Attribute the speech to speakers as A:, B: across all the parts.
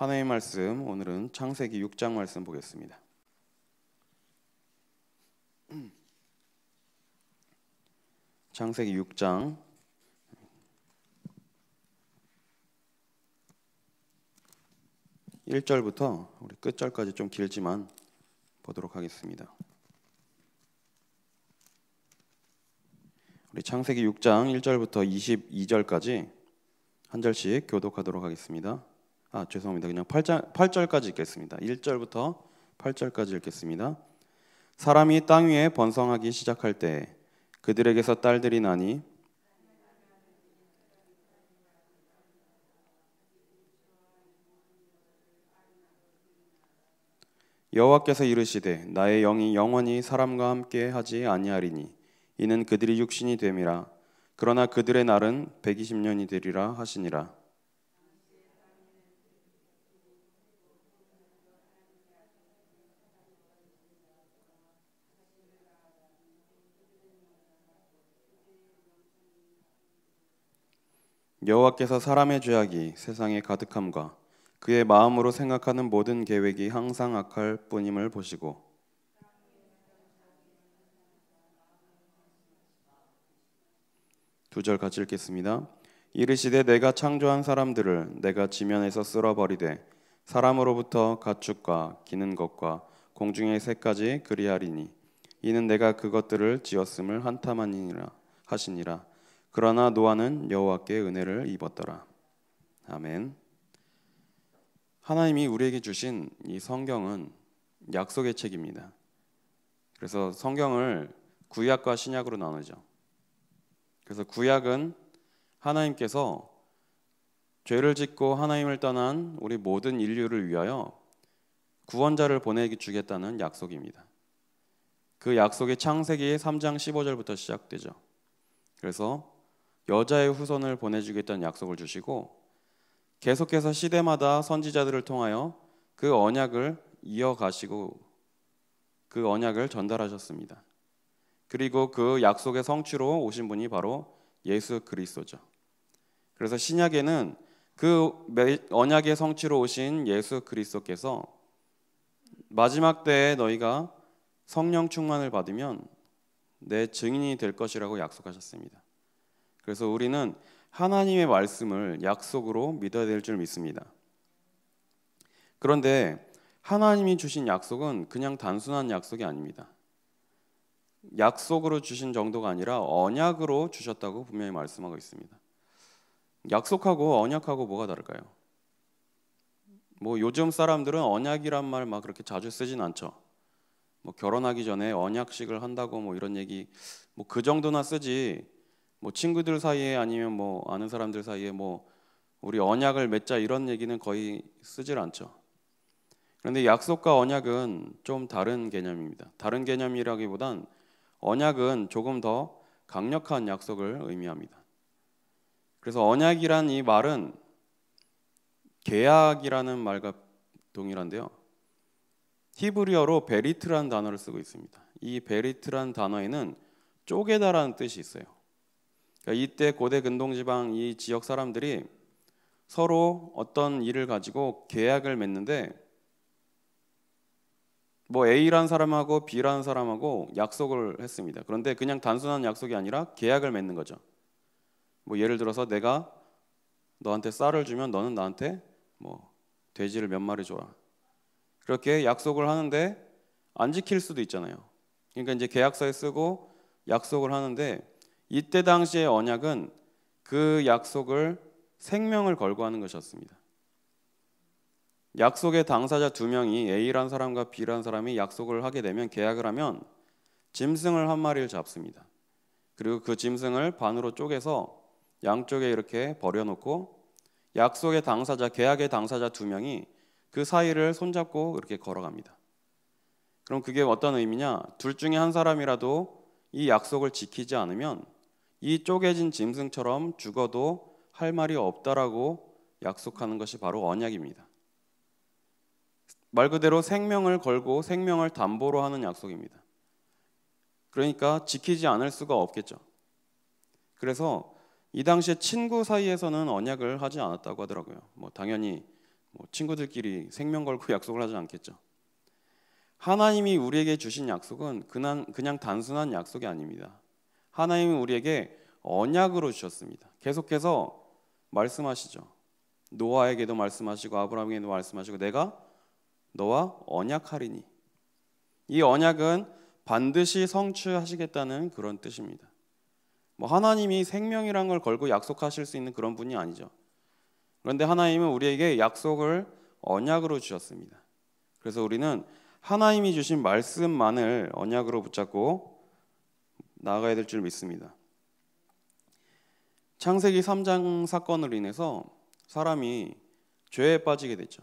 A: 하나님의 말씀, 오늘은 창세기 6장 말씀 보겠습니다. 창세기 6장 1절부터 우리 끝절까지 좀 길지만 보도록 하겠습니다. 우리 창세기 6장 1절부터 22절까지 한 절씩 교독하도록 하겠습니다. 죄송합니다. 그냥 8절까지 읽겠습니다. 1절부터 8절까지 읽겠습니다. 사람이 땅 위에 번성하기 시작할 때 그들에게서 딸들이 나니 여호와께서 이르시되 나의 영이 영원히 사람과 함께 하지 아니하리니 이는 그들이 육신이 됨이라. 그러나 그들의 날은 120년이 되리라 하시니라. 여호와께서 사람의 죄악이 세상에 가득함과 그의 마음으로 생각하는 모든 계획이 항상 악할 뿐임을 보시고 2절 같이 읽겠습니다. 이르시되 내가 창조한 사람들을 내가 지면에서 쓸어버리되 사람으로부터 가축과 기는 것과 공중의 새까지 그리하리니 이는 내가 그것들을 지었음을 한탄하니라 하시니라. 그러나 노아는 여호와께 은혜를 입었더라. 아멘. 하나님이 우리에게 주신 이 성경은 약속의 책입니다. 그래서 성경을 구약과 신약으로 나누죠. 그래서 구약은 하나님께서 죄를 짓고 하나님을 떠난 우리 모든 인류를 위하여 구원자를 보내주겠다는 약속입니다. 그 약속이 창세기 3장 15절부터 시작되죠. 그래서 여자의 후손을 보내주겠다는 약속을 주시고 계속해서 시대마다 선지자들을 통하여 그 언약을 이어가시고 그 언약을 전달하셨습니다. 그리고 그 약속의 성취로 오신 분이 바로 예수 그리스도죠. 그래서 신약에는 그 언약의 성취로 오신 예수 그리스도께서 마지막 때에 너희가 성령 충만을 받으면 내 증인이 될 것이라고 약속하셨습니다. 그래서 우리는 하나님의 말씀을 약속으로 믿어야 될 줄 믿습니다. 그런데 하나님이 주신 약속은 그냥 단순한 약속이 아닙니다. 약속으로 주신 정도가 아니라 언약으로 주셨다고 분명히 말씀하고 있습니다. 약속하고 언약하고 뭐가 다를까요? 요즘 사람들은 언약이란 말 막 그렇게 자주 쓰진 않죠. 결혼하기 전에 언약식을 한다고 이런 얘기 그 정도나 쓰지. 친구들 사이에 아니면 아는 사람들 사이에 우리 언약을 맺자 이런 얘기는 거의 쓰질 않죠. 그런데 약속과 언약은 좀 다른 개념입니다. 다른 개념이라기보단 언약은 조금 더 강력한 약속을 의미합니다. 그래서 언약이란 이 말은 계약이라는 말과 동일한데요. 히브리어로 베리트라는 단어를 쓰고 있습니다. 이 베리트라는 단어에는 쪼개다라는 뜻이 있어요. 그러니까 이때 고대 근동지방 이 지역 사람들이 서로 어떤 일을 가지고 계약을 맺는데 A라는 사람하고 B라는 사람하고 약속을 했습니다. 그런데 그냥 단순한 약속이 아니라 계약을 맺는 거죠. 예를 들어서 내가 너한테 쌀을 주면 너는 나한테 돼지를 몇 마리 줘라. 그렇게 약속을 하는데 안 지킬 수도 있잖아요. 그러니까 이제 계약서에 쓰고 약속을 하는데 이때 당시의 언약은 그 약속을 생명을 걸고 하는 것이었습니다. 약속의 당사자 두 명이 A라는 사람과 B라는 사람이 약속을 하게 되면 계약을 하면 짐승을 한 마리를 잡습니다. 그리고 그 짐승을 반으로 쪼개서 양쪽에 이렇게 버려놓고 약속의 당사자, 계약의 당사자 두 명이 그 사이를 손잡고 이렇게 걸어갑니다. 그럼 그게 어떤 의미냐? 둘 중에 한 사람이라도 이 약속을 지키지 않으면 이 쪼개진 짐승처럼 죽어도 할 말이 없다라고 약속하는 것이 바로 언약입니다. 말 그대로 생명을 걸고 생명을 담보로 하는 약속입니다. 그러니까 지키지 않을 수가 없겠죠. 그래서 이 당시에 친구 사이에서는 언약을 하지 않았다고 하더라고요. 당연히 뭐 친구들끼리 생명 걸고 약속을 하지 않겠죠. 하나님이 우리에게 주신 약속은 그냥 단순한 약속이 아닙니다. 하나님은 우리에게 언약으로 주셨습니다. 계속해서 말씀하시죠. 노아에게도 말씀하시고 아브라함에게도 말씀하시고 내가 너와 언약하리니. 이 언약은 반드시 성취하시겠다는 그런 뜻입니다. 뭐 하나님이 생명이란 걸 걸고 약속하실 수 있는 그런 분이 아니죠. 그런데 하나님은 우리에게 약속을 언약으로 주셨습니다. 그래서 우리는 하나님이 주신 말씀만을 언약으로 붙잡고 나아가야 될 줄 믿습니다. 창세기 3장 사건으로 인해서 사람이 죄에 빠지게 됐죠.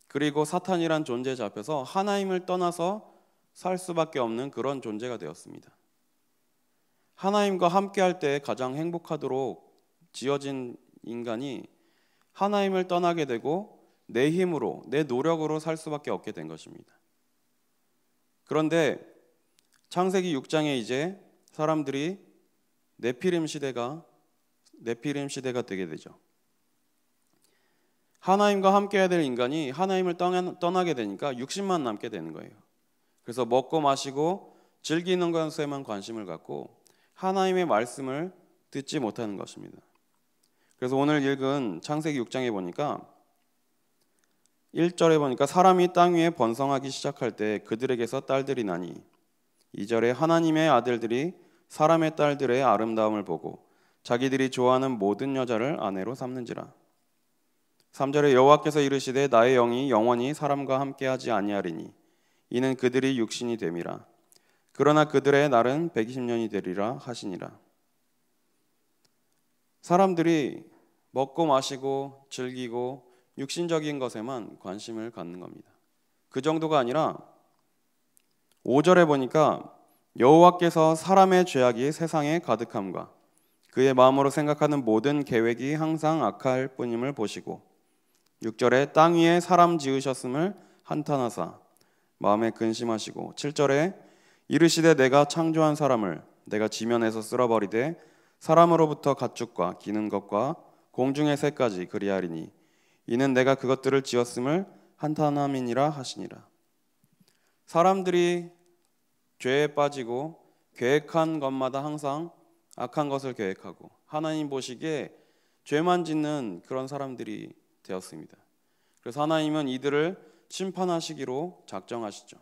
A: 그리고 사탄이란 존재에 잡혀서 하나님을 떠나서 살 수밖에 없는 그런 존재가 되었습니다. 하나님과 함께할 때 가장 행복하도록 지어진 인간이 하나님을 떠나게 되고 내 힘으로, 내 노력으로 살 수밖에 없게 된 것입니다. 그런데 창세기 6장에 이제 사람들이 네피림 시대가 되게 되죠. 하나님과 함께해야 될 인간이 하나님을 떠나게 되니까 육신만 남게 되는 거예요. 그래서 먹고 마시고 즐기는 것에만 관심을 갖고 하나님의 말씀을 듣지 못하는 것입니다. 그래서 오늘 읽은 창세기 6장에 보니까 1절에 보니까 사람이 땅 위에 번성하기 시작할 때 그들에게서 딸들이 나니 2절에 하나님의 아들들이 사람의 딸들의 아름다움을 보고 자기들이 좋아하는 모든 여자를 아내로 삼는지라. 3절에 여호와께서 이르시되 나의 영이 영원히 사람과 함께하지 아니하리니 이는 그들이 육신이 됨이라. 그러나 그들의 날은 120년이 되리라 하시니라. 사람들이 먹고 마시고 즐기고 육신적인 것에만 관심을 갖는 겁니다. 그 정도가 아니라 5절에 보니까 여호와께서 사람의 죄악이 세상에 가득함과 그의 마음으로 생각하는 모든 계획이 항상 악할 뿐임을 보시고 6절에 땅 위에 사람 지으셨음을 한탄하사 마음에 근심하시고 7절에 이르시되 내가 창조한 사람을 내가 지면에서 쓸어버리되 사람으로부터 가축과 기는 것과 공중의 새까지 그리하리니 이는 내가 그것들을 지었음을 한탄함이니라 하시니라. 사람들이 죄에 빠지고 계획한 것마다 항상 악한 것을 계획하고 하나님 보시기에 죄만 짓는 그런 사람들이 되었습니다. 그래서 하나님은 이들을 심판하시기로 작정하시죠.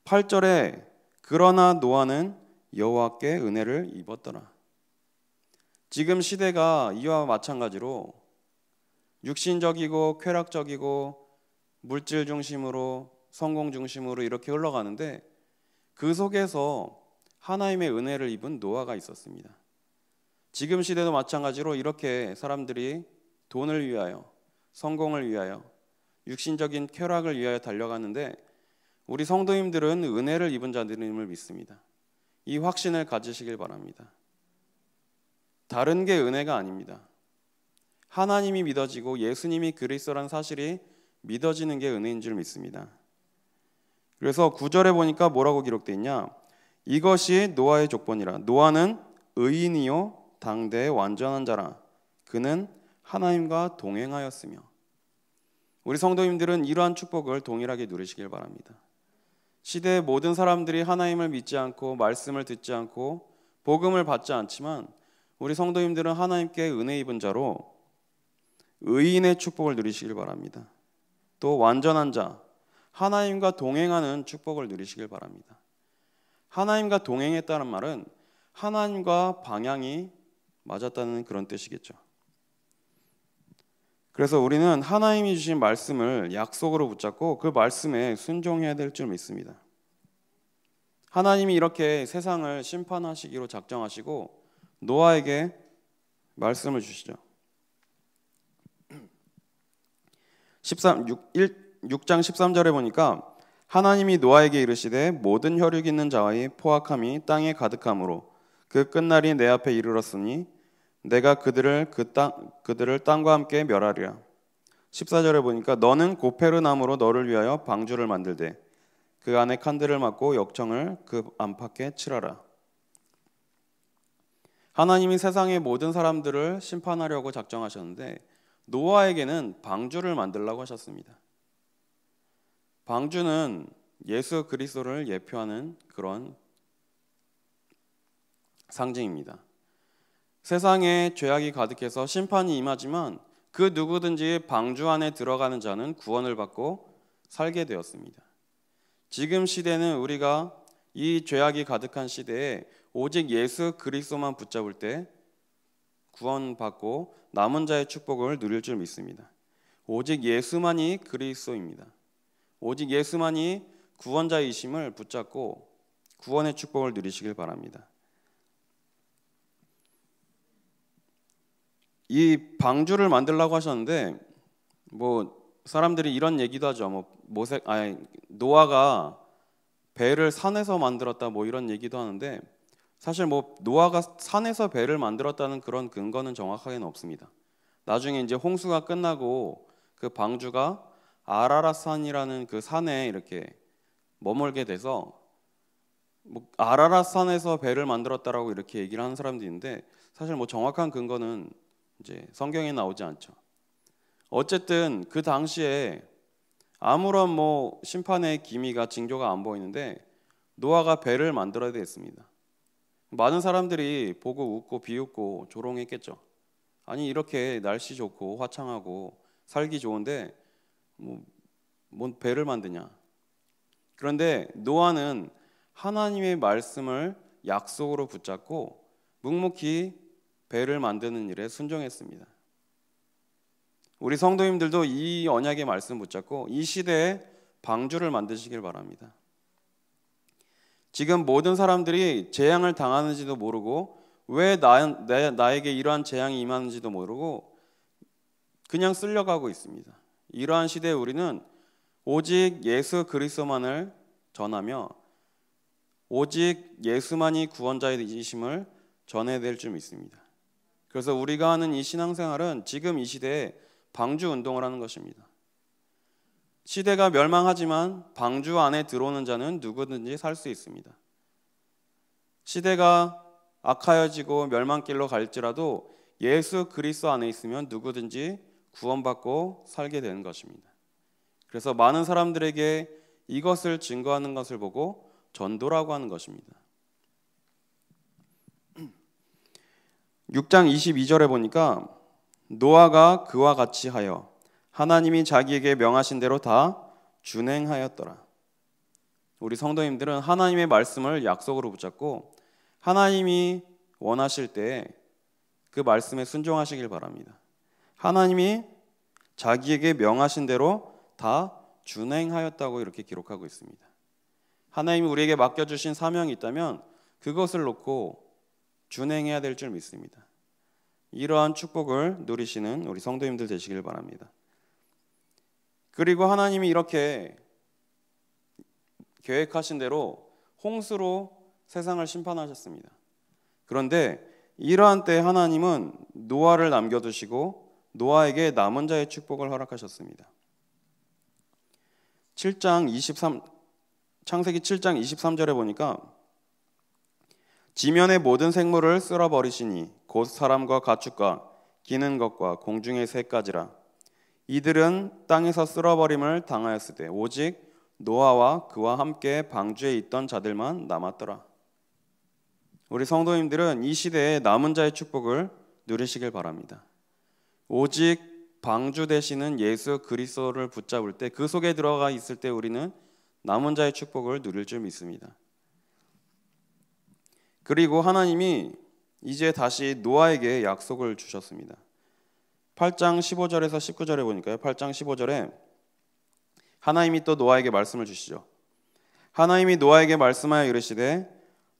A: 8절에 그러나 노아는 여호와께 은혜를 입었더라. 지금 시대가 이와 마찬가지로 육신적이고 쾌락적이고 물질 중심으로 성공 중심으로 이렇게 흘러가는데 그 속에서 하나님의 은혜를 입은 노아가 있었습니다. 지금 시대도 마찬가지로 이렇게 사람들이 돈을 위하여, 성공을 위하여, 육신적인 쾌락을 위하여 달려가는데 우리 성도님들은 은혜를 입은 자들임을 믿습니다. 이 확신을 가지시길 바랍니다. 다른 게 은혜가 아닙니다. 하나님이 믿어지고 예수님이 그리스도라는 사실이 믿어지는 게 은혜인 줄 믿습니다. 그래서 9절에 보니까 뭐라고 기록되어 있냐? 이것이 노아의 족본이라. 노아는 의인이요 당대의 완전한 자라. 그는 하나님과 동행하였으며. 우리 성도님들은 이러한 축복을 동일하게 누리시길 바랍니다. 시대의 모든 사람들이 하나님을 믿지 않고 말씀을 듣지 않고 복음을 받지 않지만 우리 성도님들은 하나님께 은혜 입은 자로 의인의 축복을 누리시길 바랍니다. 또 완전한 자, 하나님과 동행하는 축복을 누리시길 바랍니다. 하나님과 동행했다는 말은 하나님과 방향이 맞았다는 그런 뜻이겠죠. 그래서 우리는 하나님이 주신 말씀을 약속으로 붙잡고 그 말씀에 순종해야 될 줄 믿습니다. 하나님이 이렇게 세상을 심판하시기로 작정하시고 노아에게 말씀을 주시죠. 6장 13절에 보니까 하나님이 노아에게 이르시되 모든 혈육 있는 자와의 포악함이 땅에 가득함으로 그 끝날이 내 앞에 이르렀으니 내가 그들을 땅과 함께 멸하리라. 14절에 보니까 너는 고페르 나무로 너를 위하여 방주를 만들되 그 안에 칸들을 막고 역청을 그 안팎에 칠하라. 하나님이 세상의 모든 사람들을 심판하려고 작정하셨는데 노아에게는 방주를 만들라고 하셨습니다. 방주는 예수 그리스도를 예표하는 그런 상징입니다. 세상에 죄악이 가득해서 심판이 임하지만 그 누구든지 방주 안에 들어가는 자는 구원을 받고 살게 되었습니다. 지금 시대는 우리가 이 죄악이 가득한 시대에 오직 예수 그리스도만 붙잡을 때 구원받고 남은 자의 축복을 누릴 줄 믿습니다. 오직 예수만이 그리스도입니다. 오직 예수만이 구원자이심을 붙잡고 구원의 축복을 누리시길 바랍니다. 이 방주를 만들라고 하셨는데 사람들이 이런 얘기도 하죠. 노아가 배를 산에서 만들었다 이런 얘기도 하는데 사실 노아가 산에서 배를 만들었다는 그런 근거는 정확하게는 없습니다. 나중에 이제 홍수가 끝나고 그 방주가 아라랏산이라는 그 산에 이렇게 머물게 돼서 아라랏산에서 배를 만들었다라고 이렇게 얘기를 하는 사람도 있는데 사실 정확한 근거는 이제 성경에 나오지 않죠. 어쨌든 그 당시에 아무런 심판의 기미가 징조가 안 보이는데 노아가 배를 만들어야 됐습니다. 많은 사람들이 보고 웃고 비웃고 조롱했겠죠. 아니 이렇게 날씨 좋고 화창하고 살기 좋은데 뭔 배를 만드냐. 그런데 노아는 하나님의 말씀을 약속으로 붙잡고 묵묵히 배를 만드는 일에 순종했습니다. 우리 성도님들도 이 언약의 말씀 붙잡고 이 시대에 방주를 만드시길 바랍니다. 지금 모든 사람들이 재앙을 당하는지도 모르고 왜 나에게 이러한 재앙이 임하는지도 모르고 그냥 쓸려가고 있습니다. 이러한 시대에 우리는 오직 예수 그리스도만을 전하며 오직 예수만이 구원자이심을 전해야 될 줄 믿습니다. 그래서 우리가 하는 이 신앙생활은 지금 이 시대에 방주 운동을 하는 것입니다. 시대가 멸망하지만 방주 안에 들어오는 자는 누구든지 살 수 있습니다. 시대가 악하여지고 멸망길로 갈지라도 예수 그리스도 안에 있으면 누구든지 구원받고 살게 되는 것입니다. 그래서 많은 사람들에게 이것을 증거하는 것을 보고 전도라고 하는 것입니다. 6장 22절에 보니까 노아가 그와 같이 하여 하나님이 자기에게 명하신 대로 다 준행하였더라. 우리 성도님들은 하나님의 말씀을 약속으로 붙잡고 하나님이 원하실 때 그 말씀에 순종하시길 바랍니다. 하나님이 자기에게 명하신 대로 다 준행하였다고 이렇게 기록하고 있습니다. 하나님이 우리에게 맡겨주신 사명이 있다면 그것을 놓고 준행해야 될 줄 믿습니다. 이러한 축복을 누리시는 우리 성도님들 되시길 바랍니다. 그리고 하나님이 이렇게 계획하신 대로 홍수로 세상을 심판하셨습니다. 그런데 이러한 때 하나님은 노아를 남겨두시고 노아에게 남은 자의 축복을 허락하셨습니다. 창세기 7장 23절에 보니까 지면의 모든 생물을 쓸어버리시니 곧 사람과 가축과 기는 것과 공중의 새까지라. 이들은 땅에서 쓸어버림을 당하였으되 오직 노아와 그와 함께 방주에 있던 자들만 남았더라. 우리 성도님들은 이 시대에 남은 자의 축복을 누리시길 바랍니다. 오직 방주 되시는 예수 그리스도를 붙잡을 때 그 속에 들어가 있을 때 우리는 남은 자의 축복을 누릴 줄 믿습니다. 그리고 하나님이 이제 다시 노아에게 약속을 주셨습니다. 8장 15절에서 19절에 보니까요. 8장 15절에 하나님이 또 노아에게 말씀을 주시죠. 하나님이 노아에게 말씀하여 이르시되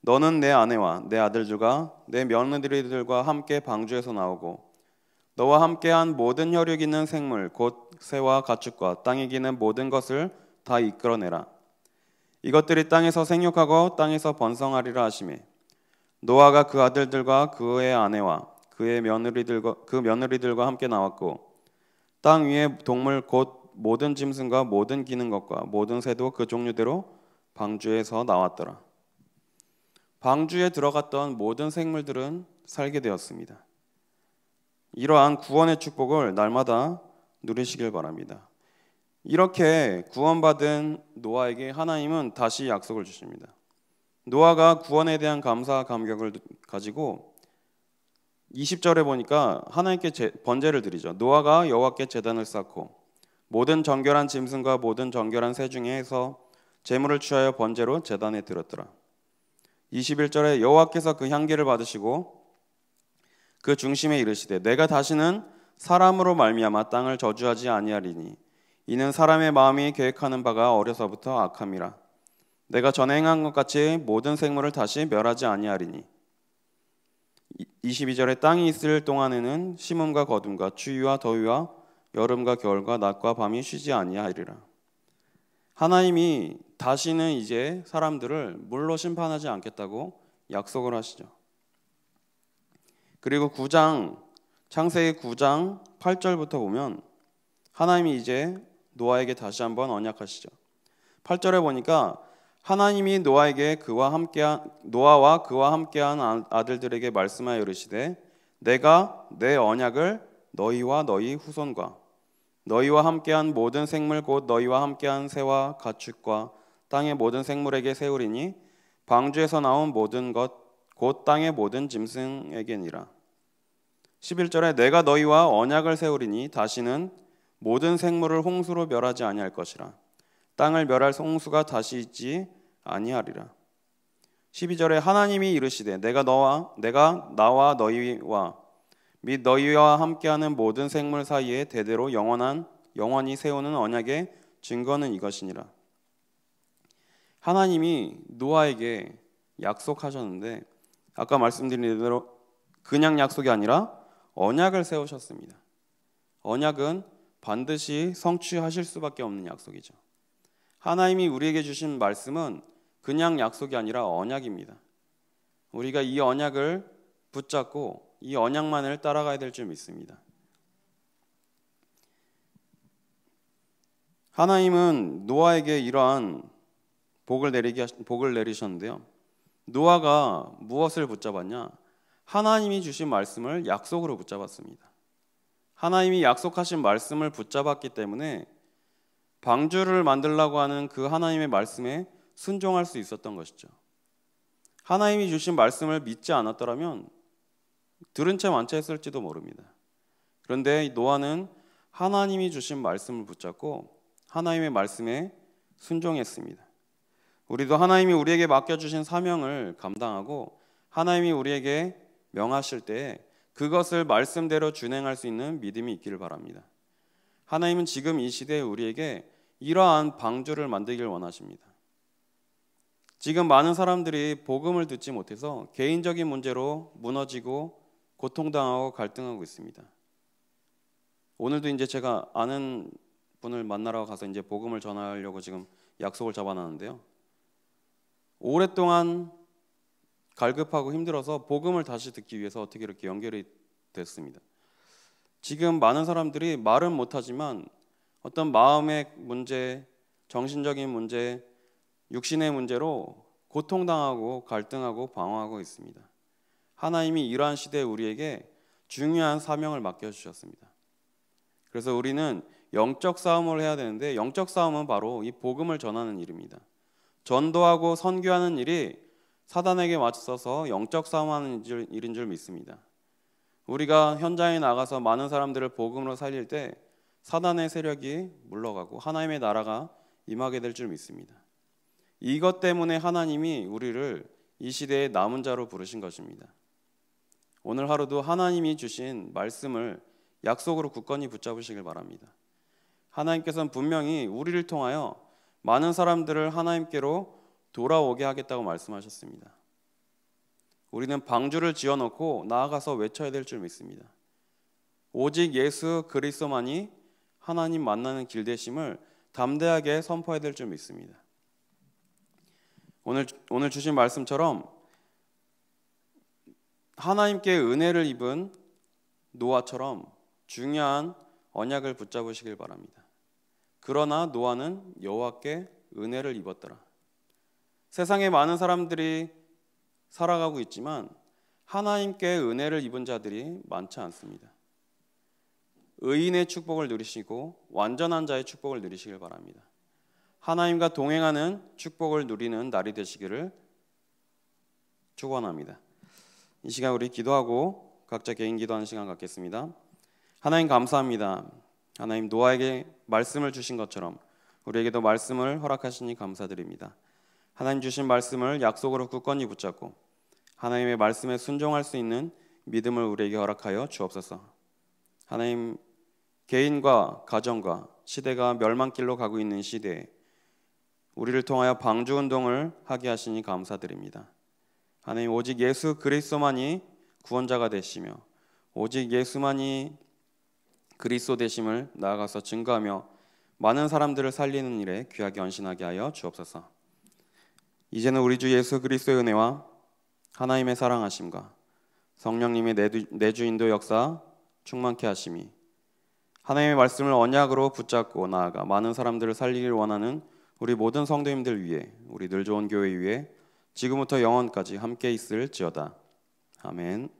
A: 너는 내 아내와 내 아들들과 내 며느리들과 함께 방주에서 나오고 너와 함께한 모든 혈육 있는 생물 곧 새와 가축과 땅에 기는 모든 것을 다 이끌어내라. 이것들이 땅에서 생육하고 땅에서 번성하리라 하시매 노아가 그 아들들과 그의 아내와 그의 며느리들과 함께 나왔고 땅 위의 동물 곧 모든 짐승과 모든 기는 것과 모든 새도 그 종류대로 방주에서 나왔더라. 방주에 들어갔던 모든 생물들은 살게 되었습니다. 이러한 구원의 축복을 날마다 누리시길 바랍니다. 이렇게 구원받은 노아에게 하나님은 다시 약속을 주십니다. 노아가 구원에 대한 감사와 감격을 가지고 20절에 보니까 하나님께 번제를 드리죠. 노아가 여호와께 제단을 쌓고 모든 정결한 짐승과 모든 정결한 새 중에서 제물을 취하여 번제로 제단에 드렸더라. 21절에 여호와께서 그 향기를 받으시고 그 중심에 이르시되 내가 다시는 사람으로 말미암아 땅을 저주하지 아니하리니 이는 사람의 마음이 계획하는 바가 어려서부터 악함이라. 내가 전에 행한 것 같이 모든 생물을 다시 멸하지 아니하리니 22절에 땅이 있을 동안에는 심음과 거둠과 추위와 더위와 여름과 겨울과 낮과 밤이 쉬지 아니하리라. 하나님이 다시는 이제 사람들을 물로 심판하지 않겠다고 약속을 하시죠. 그리고 창세기 9장 8절부터 보면 하나님이 이제 노아에게 다시 한번 언약하시죠. 8절에 보니까 하나님이 노아와 그와 함께한 아들들에게 말씀하여 이르시되 내가 내 언약을 너희와 너희 후손과 너희와 함께한 모든 생물 곧 너희와 함께한 새와 가축과 땅의 모든 생물에게 세우리니 방주에서 나온 모든 것 곧 땅의 모든 짐승에게니라. 11절에 내가 너희와 언약을 세우리니 다시는 모든 생물을 홍수로 멸하지 아니할 것이라. 땅을 멸할 홍수가 다시 있지 아니하리라. 12절에 하나님이 이르시되 내가 나와 너희와 및 너희와 함께하는 모든 생물 사이에 대대로 영원히 세우는 언약의 증거는 이것이니라. 하나님이 노아에게 약속하셨는데 아까 말씀드린 대로 그냥 약속이 아니라 언약을 세우셨습니다. 언약은 반드시 성취하실 수밖에 없는 약속이죠. 하나님이 우리에게 주신 말씀은 그냥 약속이 아니라 언약입니다. 우리가 이 언약을 붙잡고 이 언약만을 따라가야 될 줄 믿습니다. 하나님은 노아에게 이러한 복을 내리셨는데요. 노아가 무엇을 붙잡았냐? 하나님이 주신 말씀을 약속으로 붙잡았습니다. 하나님이 약속하신 말씀을 붙잡았기 때문에 방주를 만들라고 하는 그 하나님의 말씀에 순종할 수 있었던 것이죠. 하나님이 주신 말씀을 믿지 않았더라면 들은 채 만체했을지도 모릅니다. 그런데 노아는 하나님이 주신 말씀을 붙잡고 하나님의 말씀에 순종했습니다. 우리도 하나님이 우리에게 맡겨주신 사명을 감당하고 하나님이 우리에게 명하실 때 그것을 말씀대로 준행할 수 있는 믿음이 있기를 바랍니다. 하나님은 지금 이 시대에 우리에게 이러한 방주를 만들길 원하십니다. 지금 많은 사람들이 복음을 듣지 못해서 개인적인 문제로 무너지고 고통당하고 갈등하고 있습니다. 오늘도 이제 제가 아는 분을 만나러 가서 이제 복음을 전하려고 지금 약속을 잡아놨는데요. 오랫동안 갈급하고 힘들어서 복음을 다시 듣기 위해서 어떻게 이렇게 연결이 됐습니다. 지금 많은 사람들이 말은 못하지만 어떤 마음의 문제, 정신적인 문제, 육신의 문제로 고통당하고 갈등하고 방황하고 있습니다. 하나님이 이러한 시대에 우리에게 중요한 사명을 맡겨주셨습니다. 그래서 우리는 영적 싸움을 해야 되는데 영적 싸움은 바로 이 복음을 전하는 일입니다. 전도하고 선교하는 일이 사단에게 맞서서 영적 싸움하는 일인 줄 믿습니다. 우리가 현장에 나가서 많은 사람들을 복음으로 살릴 때 사단의 세력이 물러가고 하나님의 나라가 임하게 될 줄 믿습니다. 이것 때문에 하나님이 우리를 이 시대의 남은 자로 부르신 것입니다. 오늘 하루도 하나님이 주신 말씀을 약속으로 굳건히 붙잡으시길 바랍니다. 하나님께서는 분명히 우리를 통하여 많은 사람들을 하나님께로 돌아오게 하겠다고 말씀하셨습니다. 우리는 방주를 지어놓고 나아가서 외쳐야 될 줄 믿습니다. 오직 예수 그리스도만이 하나님 만나는 길 되심을 담대하게 선포해야 될 줄 믿습니다. 오늘 주신 말씀처럼 하나님께 은혜를 입은 노아처럼 중요한 언약을 붙잡으시길 바랍니다. 그러나 노아는 여호와께 은혜를 입었더라. 세상에 많은 사람들이 살아가고 있지만 하나님께 은혜를 입은 자들이 많지 않습니다. 의인의 축복을 누리시고 완전한 자의 축복을 누리시길 바랍니다. 하나님과 동행하는 축복을 누리는 날이 되시기를 축원합니다. 이 시간 우리 기도하고 각자 개인 기도하는 시간 갖겠습니다. 하나님 감사합니다. 하나님 노아에게 말씀을 주신 것처럼 우리에게도 말씀을 허락하시니 감사드립니다. 하나님 주신 말씀을 약속으로 굳건히 붙잡고 하나님의 말씀에 순종할 수 있는 믿음을 우리에게 허락하여 주옵소서. 하나님, 개인과 가정과 시대가 멸망길로 가고 있는 시대에 우리를 통하여 방주운동을 하게 하시니 감사드립니다. 하나님, 오직 예수 그리스도만이 구원자가 되시며 오직 예수만이 그리스도 되심을 나아가서 증거하며 많은 사람들을 살리는 일에 귀하게 헌신하게 하여 주옵소서. 이제는 우리 주 예수 그리스도의 은혜와 하나님의 사랑하심과 성령님의 내주 인도 역사 충만케 하심이 하나님의 말씀을 언약으로 붙잡고 나아가 많은 사람들을 살리기를 원하는 우리 모든 성도님들 위해 우리 늘 좋은 교회 위에 지금부터 영원까지 함께 있을지어다. 아멘.